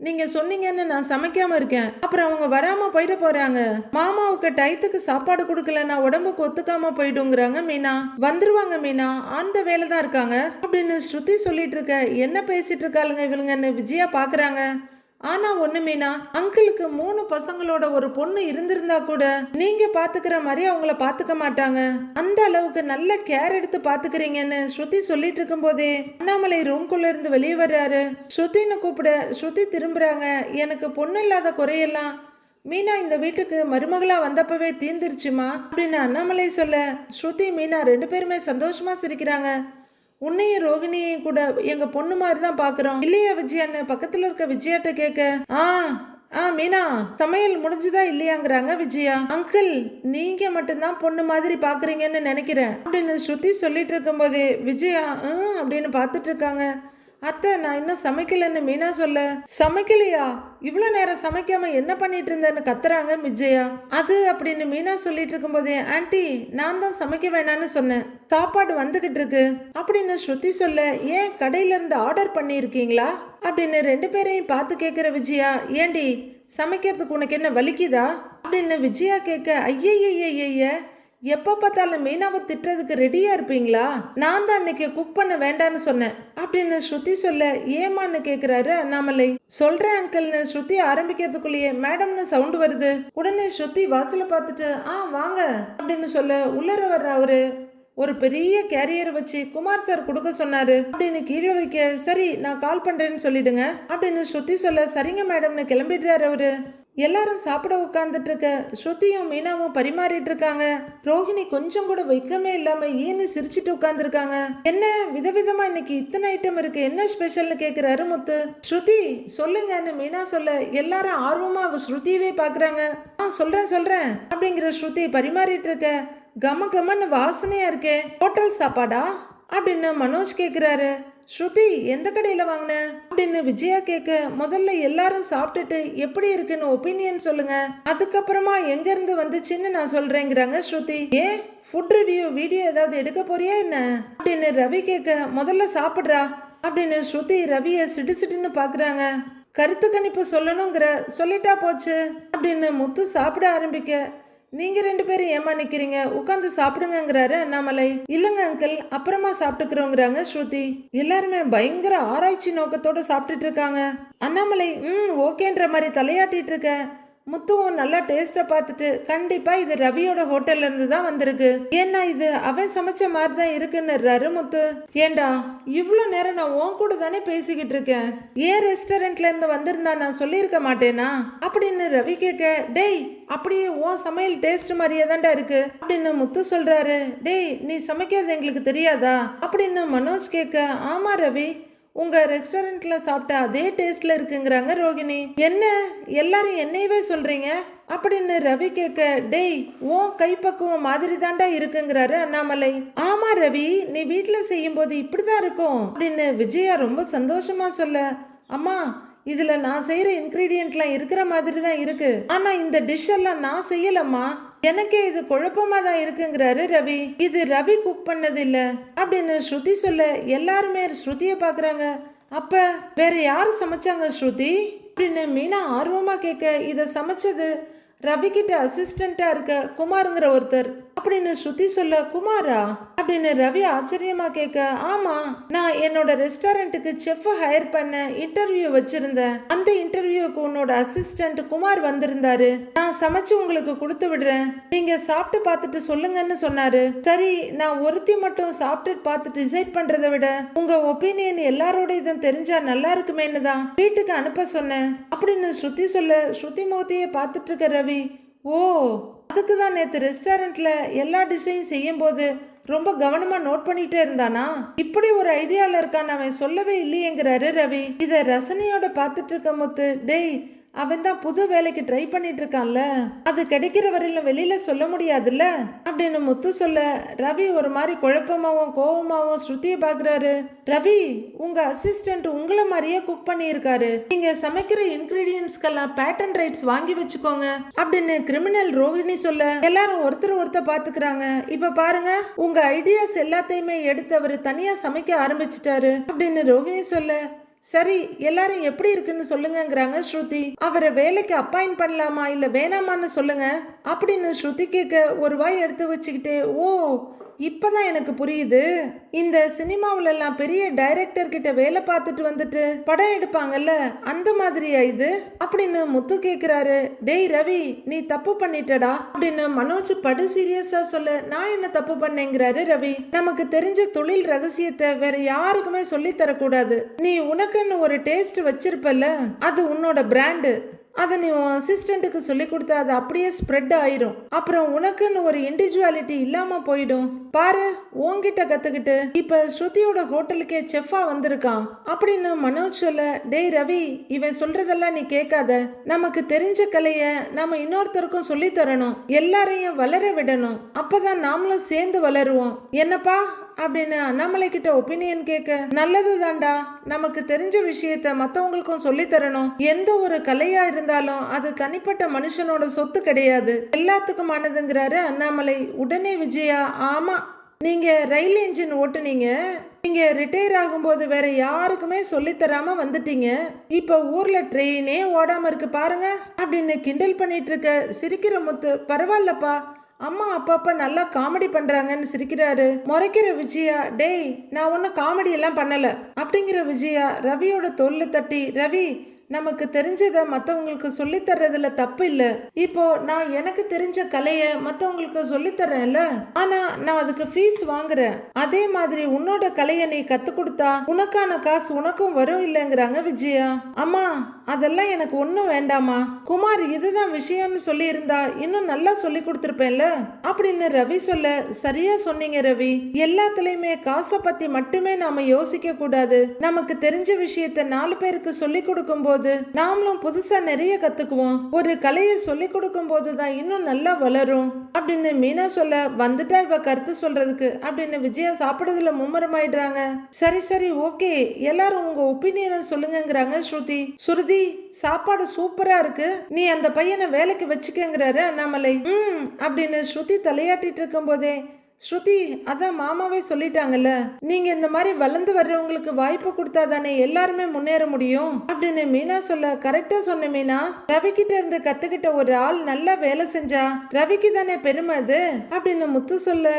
Speaker 1: நீங்க சொன்னீங்கன்னு நான் சமைக்காம இருக்கேன், அப்புறம் அவங்க வராம போயிட போறாங்க, மாமாவுக்கு டயத்துக்கு சாப்பாடு கொடுக்கலன்னா உடம்புக்கு ஒத்துக்காம போயிடுங்கிறாங்க மீனா. வந்துருவாங்க மீனா, அந்த வேலை தான் இருக்காங்க அப்படின்னு ஸ்ருதி சொல்லிட்டு இருக்க, என்ன பேசிட்டு இருக்காளுங்க இவளுங்கன்னு விஜயா பாக்குறாங்க. ஆனா ஒண்ணு மீனா, அங்கிளுக்கு 3 பசங்களோட ஒரு பொண்ணு இருந்திருந்தா கூட நீங்க பாத்துக்கிற மாதிரி அவங்கள பாத்துக்க மாட்டாங்க, அந்த அளவுக்கு நல்ல கேர் எடுத்து பாத்துக்கிறீங்கன்னு ஸ்ருதி சொல்லிட்டு இருக்கும் போதே அண்ணாமலை ரூம்குள்ள இருந்து வெளியே வர்றாரு. ஸ்ருதின்னு கூப்பிட ஸ்ருதி திரும்புறாங்க. எனக்கு பொண்ணு இல்லாத குறையெல்லாம் மீனா இந்த வீட்டுக்கு மருமகளா வந்தப்பவே தீர்ந்துருச்சுமா அப்படின்னு அண்ணாமலை சொல்ல, ஸ்ருதி மீனா ரெண்டு பேருமே சந்தோஷமா சிரிக்கிறாங்க. உன்னையும் ரோகிணியையும் கூட எங்க பொண்ணு மாதிரி தான் பாக்குறோம் இல்லையா விஜயான்னு பக்கத்துல இருக்க விஜயாட்ட கேட்க, மீனா சமையல் முடிஞ்சுதா இல்லையாங்கிறாங்க விஜயா. அங்கிள் நீங்க மட்டும்தான் பொண்ணு மாதிரி பாக்குறீங்கன்னு நினைக்கிறேன் அப்படின்னு ஸ்ருதி சொல்லிட்டு இருக்கும் போதே விஜயா அப்படின்னு பாத்துட்டு இருக்காங்க. அத்தை நான் இன்னும் சமைக்கலன்னு மீனா சொல்ல, சமைக்கலையா, இவ்வளோ நேரம் சமைக்காம என்ன பண்ணிட்டு இருந்தேன்னு கத்துறாங்க விஜயா. அது அப்படின்னு மீனா சொல்லிட்டு இருக்கும் போதே, ஆன்ட்டி நான் தான் சமைக்க வேணான்னு சொன்னேன், சாப்பாடு வந்துகிட்டு இருக்கு அப்படின்னு ஸ்ருதி சொல்ல, ஏன் கடையில இருந்து ஆர்டர் பண்ணியிருக்கீங்களா அப்படின்னு ரெண்டு பேரையும் பார்த்து கேட்குற விஜயா. ஏண்டி சமைக்கிறதுக்கு உனக்கு என்ன வலிக்குதா அப்படின்னு விஜயா கேட்க, ஐயய்ய எப்போ பார்த்தாலும் மீனாவை திட்டுறதுக்கு ரெடியா இருப்பீங்களா, நான் தான் இன்னைக்கு குக் பண்ண வேண்டான்னு சொன்னேன் அப்படின்னு ஸ்ருதி சொல்ல, ஏமான்னு கேக்குறாரு அண்ணாமலை. சொல்றேன் அங்கிள்னு ஸ்ருதி ஆரம்பிக்கிறதுக்குள்ளேயே மேடம்னு சவுண்ட் வருது. உடனே ஸ்ருதி வாசலை பார்த்துட்டு வாங்க அப்படின்னு சொல்ல உள்ளர வர்ற அவரு, ஒரு பெரிய கேரியர் வச்சு குமார் சார் கொடுக்க சொன்னாரு அப்படின்னு கீழே வைக்க, சரி நான் கால் பண்றேன்னு சொல்லிடுங்க அப்படின்னு ஸ்ருதி சொல்ல, சரிங்க மேடம்னு கிளம்பிடுறாரு அவரு. எல்லாரும் சாப்பிட உட்கார்ந்துட்டு இருக்க ஸ்ருதியும் மீனாவும் பரிமாறிட்டு இருக்காங்க. ரோஹிணி கொஞ்சம் கூட வைக்கமே இல்லாம ஏன்னு சிரிச்சிட்டு உட்கார்ந்துருக்காங்க. என்ன விதவிதமா இன்னைக்கு இத்தனை ஐட்டம் இருக்கு, என்ன ஸ்பெஷல்னு கேக்குறாரு முத்து. ஸ்ருதி சொல்லுங்கன்னு மீனா சொல்ல, எல்லாரும் ஆர்வமா ஸ்ருதியவே பாக்குறாங்க. சொல்றேன் அப்படிங்கிற ஸ்ருதி பரிமாறிட்டு இருக்க, கம கமன்னு வாசனையா இருக்கே, ஹோட்டல் சாப்பாடா அப்படின்னு மனோஜ் கேக்குறாரு. ஸ்ருதி எந்த கடையில வாங்கின அப்படின்னு விஜயா கேட்க, முதல்ல எல்லாரும் சாப்பிட்டுட்டு எப்படி இருக்குன்னு ஒப்பீனியன் சொல்லுங்க, அதுக்கப்புறமா எங்க இருந்து வந்துச்சுன்னு நான் சொல்றேங்கிறாங்க ஸ்ருதி. ஏன் ஃபுட் ரிவ்யூ வீடியோ ஏதாவது எடுக்க போறியா என்ன அப்படின்னு ரவி கேட்க, முதல்ல சாப்பிட்றா அப்படின்னு ஸ்ருதி ரவியை சிடுசிடுன்னு பாக்குறாங்க. கருத்து கணிப்பு சொல்லணுங்கிற சொல்லிட்டா போச்சு அப்படின்னு முத்து சாப்பிட ஆரம்பிக்க, நீங்க 2 பேரும் ஏமா நிக்கிறீங்க, உட்காந்து சாப்பிடுங்கிறாரு அண்ணாமலை. இல்லங்க அங்கிள் அப்புறமா சாப்பிட்டுக்கிறோங்கிறாங்க ஸ்ருதி. எல்லாருமே பயங்கர ஆராய்ச்சி நோக்கத்தோட சாப்பிட்டுட்டு இருக்காங்க. அண்ணாமலை ஓகேன்ற மாதிரி தலையாட்டிட்டு இருக்க. முத்துவும் நல்லா டேஸ்ட்டை பார்த்துட்டு, கண்டிப்பா இது ரவியோட ஹோட்டல்ல இருந்து தான் வந்திருக்கு, ஏன்னா இது அவன் சமைச்ச மாதிரி தான் இருக்குன்னுறாரு முத்து. ஏண்டா இவ்வளோ நேரம் நான் உன் கூட தானே பேசிக்கிட்டு இருக்கேன், ஏன் ரெஸ்டாரண்ட்ல இருந்து வந்திருந்தா நான் சொல்லியிருக்க மாட்டேனா அப்படின்னு ரவி கேட்க, டேய் அப்படியே உன் சமையல் டேஸ்ட் மாதிரியே தான்டா இருக்கு அப்படின்னு முத்து சொல்றாரு. டேய் நீ சமைக்கிறது எங்களுக்கு தெரியாதா அப்படின்னு மனோஜ் கேட்க, ஆமா ரவி உங்க ரெஸ்டாரண்ட்ல சாப்பிட்ட அதே டேஸ்ட்ல இருக்குங்கிறாங்க ரோகிணி. என்ன எல்லாரும் என்னையவே சொல்றீங்க அப்படின்னு ரவி கேட்க, டேய் உன் கைப்பக்குவம் மாதிரி தாண்டா இருக்குங்கிறாரு அண்ணாமலை. ஆமா ரவி நீ வீட்டுல செய்யும் போது இப்படிதான் இருக்கும் அப்படின்னு விஜயா ரொம்ப சந்தோஷமா சொல்ல, அம்மா இதுல நான் செய்யற இன்கிரீடியன்ட்லாம் இருக்கிற மாதிரி தான் இருக்கு, ஆனா இந்த டிஷ் எல்லாம் நான் செய்யலம்மா, எனக்கே இது குழப்பமா தான் இருக்குங்கிறாரு ரவி. இது ரவி குக் பண்ணது இல்ல அப்படின்னு ஸ்ருதி சொல்ல, எல்லாருமே ஸ்ருதிய பாக்குறாங்க. அப்ப வேற யாரு சமைச்சாங்க ஸ்ருதி அப்படின்னு மீனா ஆர்வமா கேட்க, இத சமைச்சது ரவி கிட்ட அசிஸ்டண்டா இருக்க குமாருங்கிற ஒருத்தர் அப்படின்னு ஸ்ருதி சொல்ல, குமாரா அப்படின்னு ரவி ஆச்சரியமா கேட்க, ஆமா நான் என்னோட ரெஸ்டாரண்ட்டுக்கு செஃப் ஹையர் பண்ண இன்டர்வியூ வச்சிருந்தேன், அந்த இன்டர்வியூக்கு உன்னோட அசிஸ்டன்ட் குமார் வந்திருந்தாரு, நான் சமைச்சு உங்களுக்கு கொடுத்து விடுறேன், நீங்க சாப்பிட்டு பார்த்துட்டு சொல்லுங்கன்னு சொன்னாரு. சரி நான் ஒருத்தி மட்டும் சாப்பிட்டு பார்த்துட்டு டிசைட் பண்றதை விட உங்க ஒப்பீனியன் எல்லாரோட இதுவும் தெரிஞ்சா நல்லா இருக்குமேன்னு தான் வீட்டுக்கு அனுப்ப சொன்னேன் அப்படின்னு ஸ்ருதி சொல்ல, ஸ்ருதி முகத்தையே பார்த்துட்டு இருக்க ரவி, ஓ அதுக்கு தான் நேற்று ரெஸ்டாரண்ட்ல எல்லா டிஷ்ஷையும் செய்யும் போது ரொம்ப கவனமா நோட் பண்ணிட்டே இருந்தானா, இப்படி ஒரு ஐடியால இருக்கான்னு அவன் சொல்லவே இல்லையேங்கிறாரு ரவி. இத ரசனையோட பார்த்துட்டு இருக்க முத்து, டேய் அவன் தான் புது வேலைக்கு ட்ரை பண்ணிட்டு இருக்கான்ல, அது கிடைக்கிற வரையிலும் வெளியில சொல்ல முடியாதுல்ல அப்படின்னு முத்து சொல்ல, ரவி ஒரு மாதிரி குழப்பமாவும் கோவமாவும் ஸ்ருதியை பாக்குறாரு. ரவி உங்க அசிஸ்டன்ட் உங்களை மாதிரியே குக் பண்ணியிருக்காரு, நீங்க சமைக்கிற இன்கிரீடியன்ஸ்க்கெல்லாம் பேட்டன் ரைட்ஸ் வாங்கி வச்சுக்கோங்க அப்படின்னு கிரிமினல் ரோஹிணி சொல்ல, எல்லாரும் ஒருத்தர் பாத்துக்கிறாங்க. இப்ப பாருங்க உங்க ஐடியாஸ் எல்லாத்தையுமே எடுத்து அவர் தனியா சமைக்க ஆரம்பிச்சிட்டாரு அப்படின்னு ரோஹிணி சொல்ல, சரி எல்லாரும் எப்படி இருக்குன்னு சொல்லுங்கிறாங்க ஸ்ருதி. அவரை வேலைக்கு அப்பாயிண்ட் பண்ணலாமா இல்ல வேணாமான்னு சொல்லுங்க அப்படின்னு ஸ்ருதி கேட்க, ஒரு வாய் எடுத்து வச்சுக்கிட்டே, ஓ இப்பதான் எனக்கு புரியுது, இந்த சினிமாவில எல்லாம் பெரிய டைரக்டர் கிட்ட வேலை பார்த்துட்டு வந்துட்டு படம் எடுப்பாங்கல்ல அந்த மாதிரியா இது அப்படின்னு முத்து கேக்குறாரு. டேய் ரவி நீ தப்பு பண்ணிட்டடா அப்படின்னு மனோஜ் படு சீரியஸா சொல்ல, நான் என்ன தப்பு பண்ணேங்கிறாரு ரவி. நமக்கு தெரிஞ்ச தொழில் ரகசியத்தை வேற யாருக்குமே சொல்லி தரக்கூடாது, நீ உனக்குன்னு ஒரு டேஸ்ட் வச்சிருப்பல, அது உன்னோட பிராண்டு, அதை நீ உன் அசிஸ்டண்ட்டுக்கு சொல்லி கொடுத்தா அது அப்படியே ஸ்ப்ரெட் ஆயிரும், அப்புறம் உனக்குன்னு ஒரு இண்டிவிஜுவாலிட்டி இல்லாம போயிடும். பாரு உன்கிட்ட கத்துக்கிட்டு இப்ப ஸ்ருதியோட ஹோட்டலுக்கே செஃப்பா வந்திருக்கான் அப்படின்னு மனோஜ் சொல்ல, டேய் ரவி இவன் சொல்றதெல்லாம் நீ கேட்காத, நமக்கு தெரிஞ்ச கலைய நம்ம இன்னொருத்தருக்கும் சொல்லி தரணும், எல்லாரையும் வளர விடணும், அப்பதான் நாமளும் சேர்ந்து வளருவோம், என்னப்பா அப்படின்னு அண்ணாமலை கிட்ட ஒப்பீனியன் கேட்க, நல்லது தாண்டா, நமக்கு தெரிஞ்ச விஷயத்த மத்தவங்களுக்கும் சொல்லி தரணும், எந்த ஒரு கலையா இருந்தாலும் அது தனிப்பட்ட மனுஷனோட சொத்து கிடையாது, எல்லாத்துக்கும் ஆனதுங்கிறாரு அண்ணாமலை. உடனே விஜயா, ஆமா நீங்க ரயில் என்ஜின் ஓட்டுனீங்க, நீங்க ரிட்டையர் ஆகும்போது வேற யாருக்குமே சொல்லித்தராம வந்துட்டீங்க, இப்ப ஊர்ல ட்ரெயினே ஓடாம இருக்கு பாருங்க அப்படின்னு கிண்டல் பண்ணிட்டு இருக்க சிரிக்கிற முத்து, பரவாயில்லப்பா அம்மா அப்பப்ப நல்லா காமெடி பண்றாங்கன்னு சிரிக்கிறாரு. முறைக்கிற விஜயா, டேய் நான் ஒன்னும் காமெடி எல்லாம் பண்ணல அப்படிங்கிற விஜயா ரவியோட தோல்ல தட்டி, ரவி நமக்கு தெரிஞ்சதை மற்றவங்களுக்கு சொல்லித் தர்றதுல தப்பு இல்லை. இப்போ நான் எனக்கு தெரிஞ்ச கலையை மற்றவங்களுக்கு சொல்லித் தர்றேன்ல, ஆனா நான் அதுக்கு ஃபீஸ் வாங்குறேன். அதே மாதிரி உன்னோட கலையை நீ கத்து கொடுத்தா உனக்கான காசு உனக்கும் வரும் இல்லைங்கிறாங்க விஜயா. அம்மா அதெல்லாம் எனக்கு ஒன்றும் வேண்டாமா, குமார் இதுதான் விஷயம்னு சொல்லி இருந்தா இன்னும் நல்லா சொல்லி கொடுத்துருப்பேன்ல அப்படின்னு ரவி சொல்ல, சரியா சொன்னீங்க ரவி. எல்லாத்துலயுமே காசை பத்தி மட்டுமே நாம யோசிக்க கூடாது. நமக்கு தெரிஞ்ச விஷயத்த 4 பேருக்கு சொல்லி கொடுக்கும் போது நாமளும் புதுசா நிறைய கத்துக்குவோம். ஒரு கலையை சொல்லி கொடுக்கும் போதுதான் இன்னும் நல்லா வளரும் அப்படின்னு மீனா சொல்ல, வந்துட்டா இவ கருத்து சொல்றதுக்கு அப்படின்னு விஜயா சாப்பிடுறதுல மும்முரமாயிடுறாங்க. சரி சரி ஓகே, எல்லாரும் உங்க ஒப்பீனியனை சொல்லுங்கிறாங்க ஸ்ருதி. சுருதி சாப்பாடு சூப்பரா இருக்கு, நீ அந்த பையனை வேலைக்கு வச்சுக்கங்கிறாரு அண்ணாமலை. அப்படின்னு ஸ்ருதி தலையாட்டிட்டு இருக்கும் போதே, ஸ்ருதி அதான் மாமாவே சொல்லிட்டாங்கல்ல, நீங்க இந்த மாதிரி வளர்ந்து வர்றவங்களுக்கு வாய்ப்பு கொடுத்தாதானே எல்லாருமே முன்னேற முடியும் அப்படின்னு மீனா சொல்ல, கரெக்டா சொன்ன மீனா. ரவி கிட்ட இருந்து கத்துக்கிட்ட ஒரு ஆள் நல்லா வேலை செஞ்சா ரவிக்கு தானே பெருமை அது அப்படின்னு முத்து சொல்ல,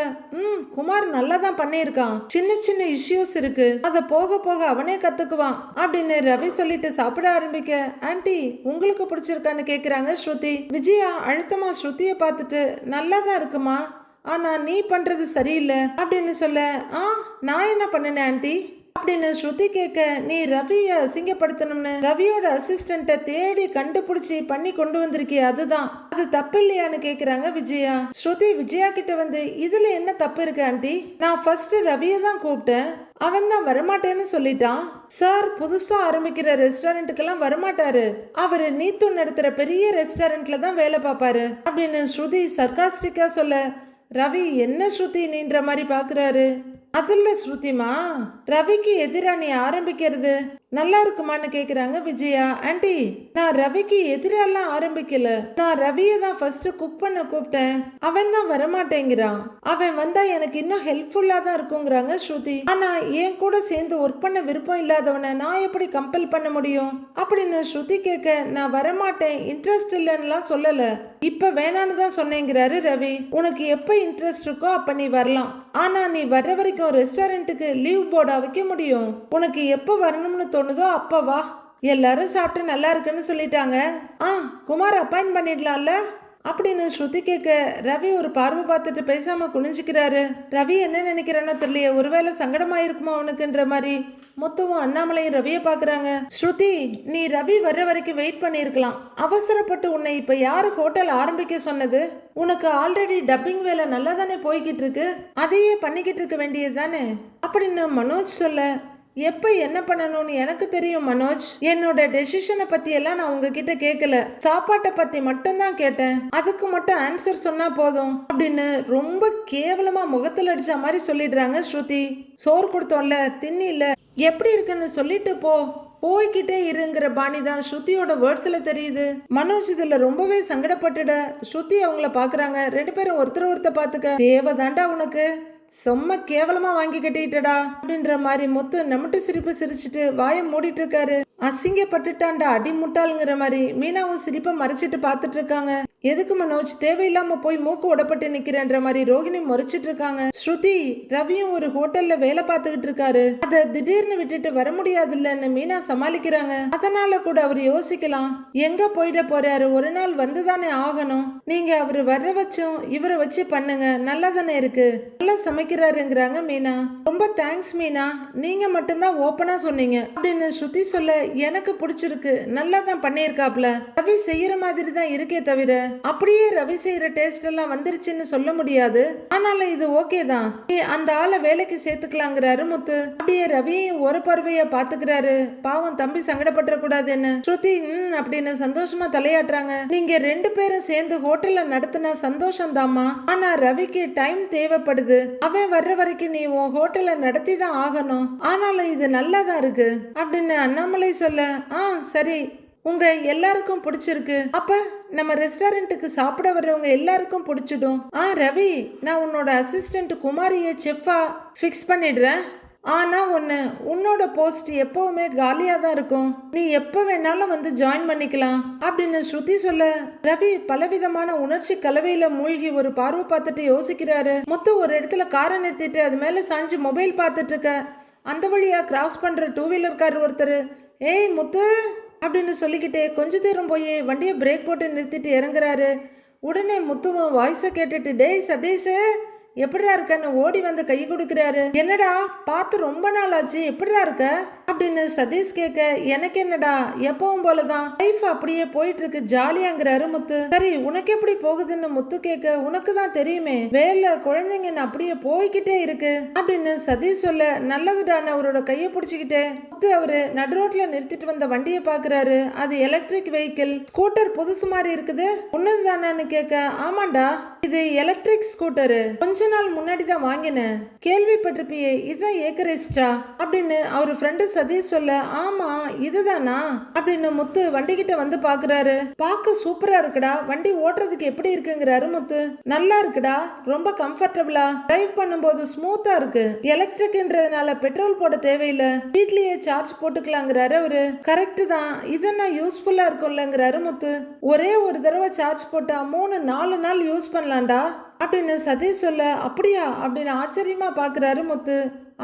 Speaker 1: குமார் நல்லா தான் பண்ணியிருக்கான், சின்ன சின்ன இஷ்யூஸ் இருக்கு, அத போக போக அவனே கத்துக்குவான் அப்படின்னு ரவி சொல்லிட்டு சாப்பிட ஆரம்பிக்க, ஆன்ட்டி உங்களுக்கு பிடிச்சிருக்கான்னு கேக்குறாங்க ஸ்ருதி. விஜயா அழுத்தமா ஸ்ருதிய பார்த்துட்டு, நல்லா தான் இருக்குமா, ஆனா நீ பண்றது சரியில்லை அப்படின்னு சொல்ல, நான் என்ன பண்ணேன் ஆன்ட்டி அப்படின்னு ஸ்ருதி கேட்க, நீ ரவியை அசிங்கப்படுத்தணும்னு ரவியோட அசிஸ்டண்ட்டை தேடி கண்டுபிடிச்சி பண்ணி கொண்டு வந்திருக்கிய, அதுதான், அது தப்பு இல்லையான்னு கேக்குறாங்க விஜயா. ஸ்ருதி விஜயா கிட்ட வந்து, இதுல என்ன தப்பு இருக்கு ஆன்ட்டி, நான் ஃபர்ஸ்ட் ரவியை தான் கூப்பிட்டேன், அவன் தான் வரமாட்டேன்னு சொல்லிட்டான். சார் புதுசா ஆரம்பிக்கிற ரெஸ்டாரண்ட்டுக்கெல்லாம் வரமாட்டாரு, அவரு நீத்து நடத்துற பெரிய ரெஸ்டாரண்ட்ல தான் வேலை பார்ப்பாரு அப்படின்னு ஸ்ருதி சர்காஸ்டிக்கா சொல்ல, ரவி என்ன ஸ்ருதி நீன்ற மாதிரி பாக்குறாரு. அதில்ல ஸ்ருதிமா, ரவிக்கு எதிரா நீ ஆரம்பிக்கிறது நல்லா இருக்குமான்னு கேக்குறாங்க விஜயா. ஆன்ட்டி நான் ரவிக்கு எதிரெல்லாம் ஆரம்பிக்கல, நான் ரவியை தான் ஃபர்ஸ்ட் குக் பண்ண கூப்பிட்டேன், அவன் தான் வரமாட்டேங்கிறான், அவன் வந்தா எனக்கு இன்னும் ஹெல்ப்ஃபுல்லா தான் இருக்குங்கிறாங்க ஸ்ருதி. ஆனா என் கூட சேர்ந்து ஒர்க் பண்ண விருப்பம் இல்லாதவனை நான் எப்படி கம்பல் பண்ண முடியும் அப்படின்னு ஸ்ருதி கேட்க, நான் வரமாட்டேன் இன்ட்ரெஸ்ட் இல்லைன்னுலாம் சொல்லல, இப்ப வேணான்னு தான் சொன்னேங்கிறாரு ரவி. உனக்கு எப்ப இன்ட்ரெஸ்ட் இருக்கோ அப்ப நீ வரலாம், ஆனா நீ வர்ற வரைக்கும் ரெஸ்டாரண்ட்டுக்கு லீவ் போர்டா வைக்க முடியும், உனக்கு எப்ப வரணும்னு தோணுதோ அப்ப வா. எல்லாரும் சாப்பிட்டு நல்லா இருக்குன்னு சொல்லிட்டாங்க, குமார் அப்பாயிண்ட் பண்ணிடலாம்ல அப்படின்னு ஸ்ருதி கேட்க, ரவி ஒரு பார்வை பார்த்துட்டு பேசாம குனிஞ்சுக்கிறாரு. ரவி என்ன நினைக்கிறானோ தெரியலையே, ஒருவேளை சங்கடமாயிருக்குமோ அவனுக்குன்ற மாதிரி முத்துவும் அண்ணாமலையும் ரவியை பாக்குறாங்க. ஸ்ருதி நீ ரவி வர்ற வரைக்கும் வெயிட் பண்ணிருக்கலாம், அவசரப்பட்டு உன்னை இப்ப யாரு ஹோட்டல் ஆரம்பிக்க சொன்னது, உனக்கு ஆல்ரெடி டப்பிங் வேலை நல்லா தானே போய்கிட்டு இருக்கு, அதையே பண்ணிக்கிட்டு இருக்க வேண்டியது தானே அப்படின்னு மனோஜ் சொல்ல, எப்ப என்ன பண்ணணும்னு எனக்கு தெரியும் மனோஜ், என்னோட டெசிஷனை பத்தி எல்லாம் நான் உங்ககிட்ட கேட்கல, சாப்பாட்டை பத்தி மட்டும் தான் கேட்டேன், அதுக்கு மட்டும் ஆன்சர் சொன்னா போதும் அப்படின்னு ரொம்ப கேவலமா முகத்தில் அடிச்ச மாதிரி சொல்லிடுறாங்க ஸ்ருதி. சோறு கொடுத்தோம்ல தின்னில, எப்படி இருக்குன்னு சொல்லிட்டு போய்கிட்டே இருங்கிற பாணி தான் ஸ்ருதியோட வேர்ட்ஸ்ல தெரியுது. மனோஜ் இதுல ரொம்பவே சங்கடப்பட்டுட ஸ்ருதி அவங்கள பாக்குறாங்க. 2 பேரும் ஒருத்தர் பாத்துக்க, தேவதாண்டா உனக்கு, செம்ம கேவலமா வாங்கி கட்டிட்டடா அப்படின்ற மாதிரி முத்து நம்மட்டு சிரிப்பு சிரிச்சுட்டு வாயை மூடிட்டு இருக்காரு. அசிங்கப்பட்டுட்டான்டா அடி முட்டாளுங்கிற மாதிரி மீனாவும் சிரிப்பை மறைச்சிட்டு பாத்துட்டு இருக்காங்க. எதுக்கு மனோஜ் தேவையில்லாம போய் மூக்கு உடப்பட்டு நிக்கிறன்ற மாதிரி ரோஹிணி முறைச்சிட்டு இருக்காங்க. ஸ்ருதி ரவியும் ஒரு ஹோட்டல்ல வேலை பார்த்துக்கிட்டு இருக்காரு, அத திடீர்னு விட்டுட்டு வர முடியாது இல்லன்னு மீனா சமாளிக்கிறாங்க. அதனால கூட அவர் யோசிக்கலாம், எங்க போயிட போறாரு, ஒரு நாள் வந்துதானே ஆகணும், நீங்க அவரு வர்ற வச்சும் இவரை வச்சு பண்ணுங்க, நல்லா தானே இருக்கு, நல்லா சமைக்கிறாருங்கிறாங்க மீனா. ரொம்ப தேங்க்ஸ் மீனா, நீங்க மட்டும்தான் ஓப்பனா சொன்னீங்க அப்படின்னு ஸ்ருதி சொல்ல, எனக்கு பிடிச்சிருக்கு, நல்லா தான் பண்ணியிருக்காப்ல, ரவி செய்யற மாதிரி தான் இருக்கே தவிர அப்படியே ரவி செய்யற டேஸ்ட் எல்லாம் வந்துருச்சுன்னு சொல்ல முடியாது, ஆனாலும் இது ஓகே தான், அந்த ஆளை வேலைக்கு சேர்த்துக்கலாங்கிறாரு முத்து. அப்படியே ரவியையும் ஒரு பார்வையா பாத்துக்கிறாரு, பாவம் தம்பி சங்கடப்பட்டுற கூடாதுன்னு. ஸ்ருதி அப்படின்னு சந்தோஷமா தலையாட்டுறாங்க. நீங்க 2 பேரும் சேர்ந்து ஹோட்டல்ல நடத்தினா சந்தோஷம் தாமா, ஆனா ரவிக்கு டைம் தேவைப்படுது, அவன் வர்ற வரைக்கும் நீ உன் ஹோட்டல்ல நடத்தி தான் ஆகணும், ஆனாலும் இது நல்லா தான் இருக்கு அப்படின்னு அண்ணாமலை சொல்ல, சரி உங்க எல்லாருக்கும் பிடிச்சிருக்கு, அப்ப நம்ம ரெஸ்டாரண்ட்டுக்கு சாப்பிட வர்றவங்க எல்லாருக்கும் பிடிச்சிடும். ரவி நான் உன்னோட அசிஸ்டன்ட் குமாரியை செஃப்பா ஃபிக்ஸ் பண்ணிடுறேன், ஆனா உன்னோட போஸ்ட் எப்பவுமே காலியா தான் இருக்கும், நீ எப்ப வேணாலும் வந்து ஜாயின் பண்ணிக்கலாம் அப்படின்னு ஸ்ருதி சொல்ல, ரவி பலவிதமான உணர்ச்சி கலவையில மூழ்கி ஒரு பார்வை பார்த்துட்டு யோசிக்கிறாரு. முத்து ஒரு இடத்துல காரை நிறுத்திட்டு அது மேல சாஞ்சு மொபைல் பார்த்துட்டு இருக்க, அந்த வழியா கிராஸ் பண்ற 2 வீலர் கார் ஒருத்தர், ஏய் முத்து அப்படின்னு சொல்லிக்கிட்டே கொஞ்ச தூரம் போய் வண்டியை பிரேக் போட்டு நிறுத்திட்டு இறங்குறாரு. உடனே முத்துவும் வாய்ஸை கேட்டுட்டு, டேய் சதீஷ், எப்படிடா இருக்கன்னு ஓடி வந்து கை கொடுக்குறாரு. என்னடா பார்த்து ரொம்ப நாள் ஆச்சு, எப்படிடா இருக்க அப்படின்னு சதீஷ் கேட்க, எனக்கு என்னடா எப்பவும் போலதான், லைஃப் அப்படியே போயிட்டு இருக்கு, ஜாலியாங்கிறாரு முத்து. சரி உனக்கு எப்படி போகுதுன்னு முத்து கேட்க, உனக்கு தான் தெரியுமே, வேலை குழந்தைங்கன்னு அப்படியே போய்கிட்டே இருக்கு அப்படின்னு சதீஷ் சொல்ல, நல்லதுடான்னு அவரோட கையை பிடிச்சிக்கிட்டே முத்து அவரு நடு ரோட்ல நிறுத்திட்டு வந்த வண்டியை பாக்குறாரு. அது எலக்ட்ரிக் வெஹிக்கிள், ஸ்கூட்டர் புதுசு மாதிரி இருக்குது, உன்னது தானான்னு கேட்க, ஆமாண்டா இது எலக்ட்ரிக் ஸ்கூட்டரு, கொஞ்ச நாள் முன்னாடி தான் வாங்கினேன், கேள்விப்பட்டிருப்பியே, இதுதான் ஏக்கரிஸ்டா அப்படின்னு அவர் ஃப்ரெண்டு சதீஷ் சொல்ல, ஆமா இதுதானா அப்படின்னு முத்து வண்டி கிட்ட வந்து பாக்குறாரு. பார்க்க சூப்பரா இருக்குடா, வண்டி ஓட்டுறதுக்கு எப்படி இருக்குங்கிறாரு முத்து. நல்லா இருக்குடா, ரொம்ப கம்ஃபர்டபுளா, டிரைவ் பண்ணும்போது ஸ்மூத்தா இருக்கு, எலக்ட்ரிக்ன்றதுனால பெட்ரோல் போட தேவையில்லை, வீட்லயே சார்ஜ் போட்டுக்கலாங்கிறாரு அவரு. கரெக்ட் தான், இதெல்லாம் யூஸ்ஃபுல்லா இருக்கும்லங்கிறாரு முத்து. ஒரே ஒரு தடவை சார்ஜ் போட்டா 3-4 நாள் யூஸ் பண்ணலாம்டா அப்படின்னு சதீஷ் சொல்ல, அப்படியா அப்படின்னு ஆச்சரியமா பாக்குறாரு முத்து.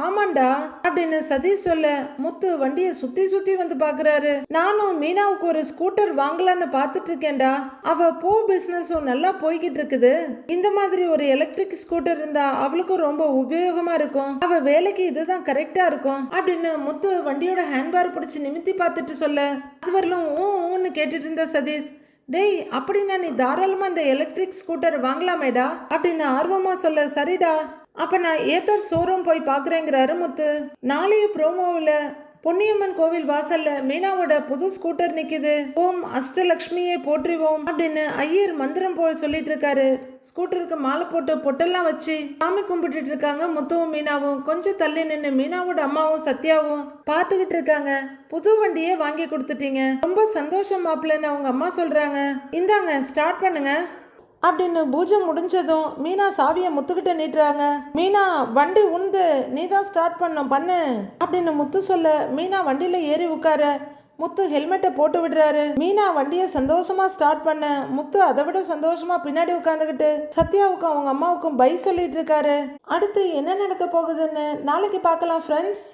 Speaker 1: ஆமாண்டா அப்படின்னு சதீஷ் சொல்ல, முத்து வண்டியை சுத்தி சுத்தி வந்து பாக்குறாரு. நானும் மீனாவுக்கு ஒரு ஸ்கூட்டர் வாங்கலான்னு பாத்துட்டு இருக்கேன்டா, அவ பூ பிசினஸும் நல்லா போய்கிட்டு இருக்குது, இந்த மாதிரி ஒரு எலக்ட்ரிக் ஸ்கூட்டர் இருந்தா அவளுக்கும் ரொம்ப உபயோகமா இருக்கும், அவ வேலைக்கு இதுதான் கரெக்டா இருக்கும் அப்படின்னு முத்து வண்டியோட ஹேண்ட்பார் பிடிச்சி நிமித்தி பார்த்துட்டு சொல்ல, அது வரலும் ஊன்னு கேட்டுட்டு இருந்த சதீஷ், டேய் அப்படின்னா நீ தாராளமா இந்த எலக்ட்ரிக் ஸ்கூட்டர் வாங்கலாமேடா அப்படின்னு ஆர்வமா சொல்ல, சரிடா அப்ப நான் ஏத்தர் ஷோரூம் போய் பாக்குறேங்கிறாரு முத்து. நாளைய ப்ரோமோவில் பொன்னியம்மன் கோவில் வாசல்ல மீனாவோட புது ஸ்கூட்டர் நிக்குது, ஓம் அஷ்டலக்ஷ்மியை போற்றிவோம் அப்படின்னு ஐயர் மந்திரம் போல் சொல்லிட்டு இருக்காரு. ஸ்கூட்டருக்கு மாலை போட்டு பொட்டெல்லாம் வச்சு சாமி கும்பிட்டுட்டு இருக்காங்க முத்துவும் மீனாவும். கொஞ்சம் தள்ளி நின்று மீனாவோட அம்மாவும் சத்யாவும் பார்த்துக்கிட்டு இருக்காங்க. புது வண்டியே வாங்கி கொடுத்துட்டீங்க, ரொம்ப சந்தோஷம் மாப்பிள்ளன்னு அவங்க அம்மா சொல்றாங்க, இந்தாங்க ஸ்டார்ட் பண்ணுங்க அப்படின்னு பூஜை முடிஞ்சதும் மீனா சாவியை முத்துக்கிட்ட நீட்டுறாங்க. மீனா வண்டி உண்டு, நீ தான் ஸ்டார்ட் பண்ணு அப்படின்னு முத்து சொல்ல, மீனா வண்டியில ஏறி உட்கார முத்து ஹெல்மெட்டை போட்டு விடுறாரு. மீனா வண்டியை சந்தோஷமா ஸ்டார்ட் பண்ண முத்து அதை விட சந்தோஷமா பின்னாடி உட்காந்துக்கிட்டு சத்யாவுக்கும் அவங்க அம்மாவுக்கும் பை சொல்லிட்டு இருக்காரு. அடுத்து என்ன நடக்க போகுதுன்னு நாளைக்கு பார்க்கலாம் ஃப்ரெண்ட்ஸ்.